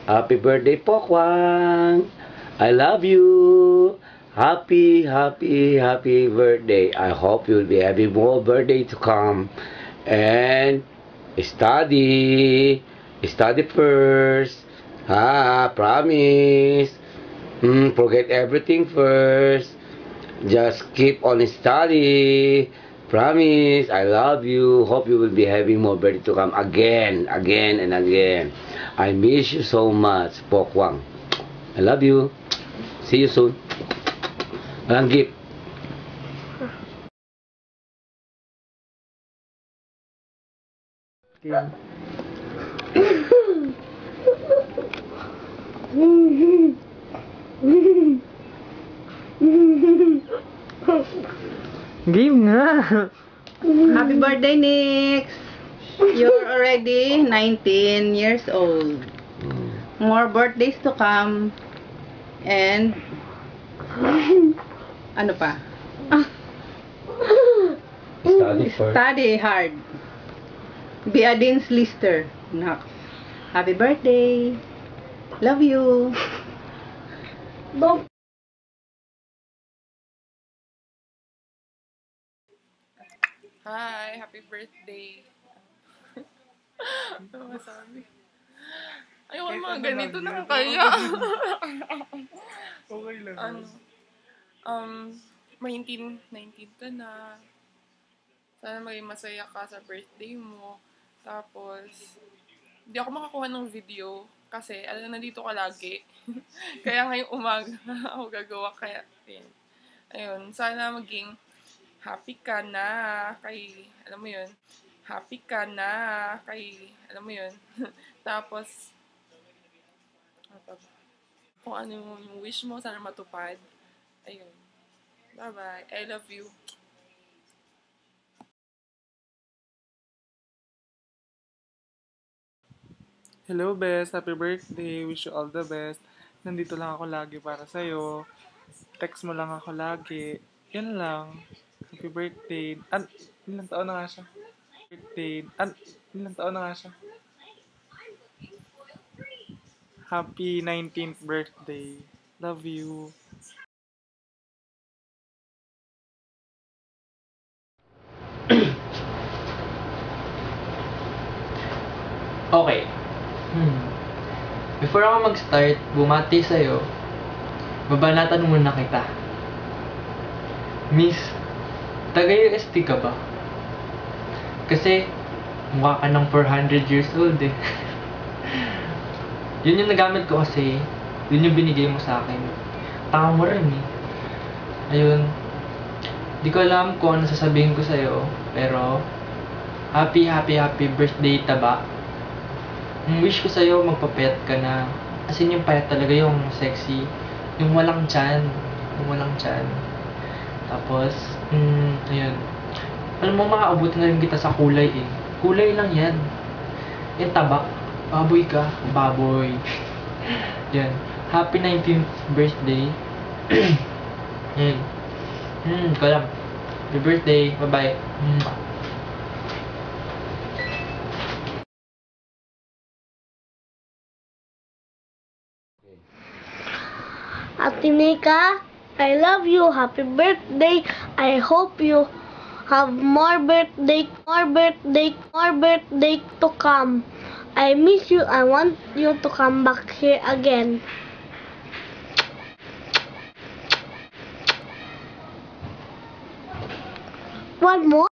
Happy birthday, Pokwang! I love you! Happy birthday. I hope you'll be having more birthday to come. And study. Study first. Promise. Forget everything first. Just keep on study. Promise. I love you. Hope you will be having more birthday to come again and again. I miss you so much, Pokwang. I love you. See you soon. Walang gift. Game nga. Happy birthday, Nix! You're already 19 years old. More birthdays to come. And ano pa? Study first. Study hard. Be a Dean's Lister. Happy birthday. Love you. Hi, happy birthday. Ano masabi? Ayoko mga ganito na kaya. Okay lang. Ano? 19 ka na. Sana maging masaya ka sa birthday mo. Tapos, hindi ako makakuha ng video kasi nandito ka lagi. Kaya ngayong umaga ako gagawa kaya din. Ayun, sana maging happy ka na kay, alam mo yun, happy ka na kay, alam mo yun. Tapos, kung ano yung wish mo, sana matupad. Ayun. Bye-bye. I love you. Hello, Best. Happy birthday. Wish you all the best. Nandito lang ako lagi para sa'yo. Text mo lang ako lagi. Yan lang. Happy birthday. Ilang taon na nga siya? Ilang taon na nga siya? Happy 19th birthday. Love you. Okay. Before ako mag-start, bumati sa'yo, babanatan muna kita. Miss, taga-UST ka ba? Kasi, mukha ka ng 400 years old eh. Yun yung nagamit ko kasi, yun yung binigay mo sa akin. Tanga mo rin eh. Ayun. Di ko alam kung ano sasabihin ko sa'yo, pero, happy birthday, taba. Wish ko sa'yo magpapayat ka na. As in yung payat talaga, yung sexy. Yung walang tiyan. Tapos, ayun. Alam mo, makaabutin na rin kita sa kulay eh. Kulay lang yan. Yung tabak. Baboy ka. Baboy. Yan. Happy 19th birthday. Yan. Ko lang. Happy birthday. Bye-bye. Ate Nika, I love you. Happy birthday. I hope you have more birthday to come. I miss you. I want you to come back here again. One more.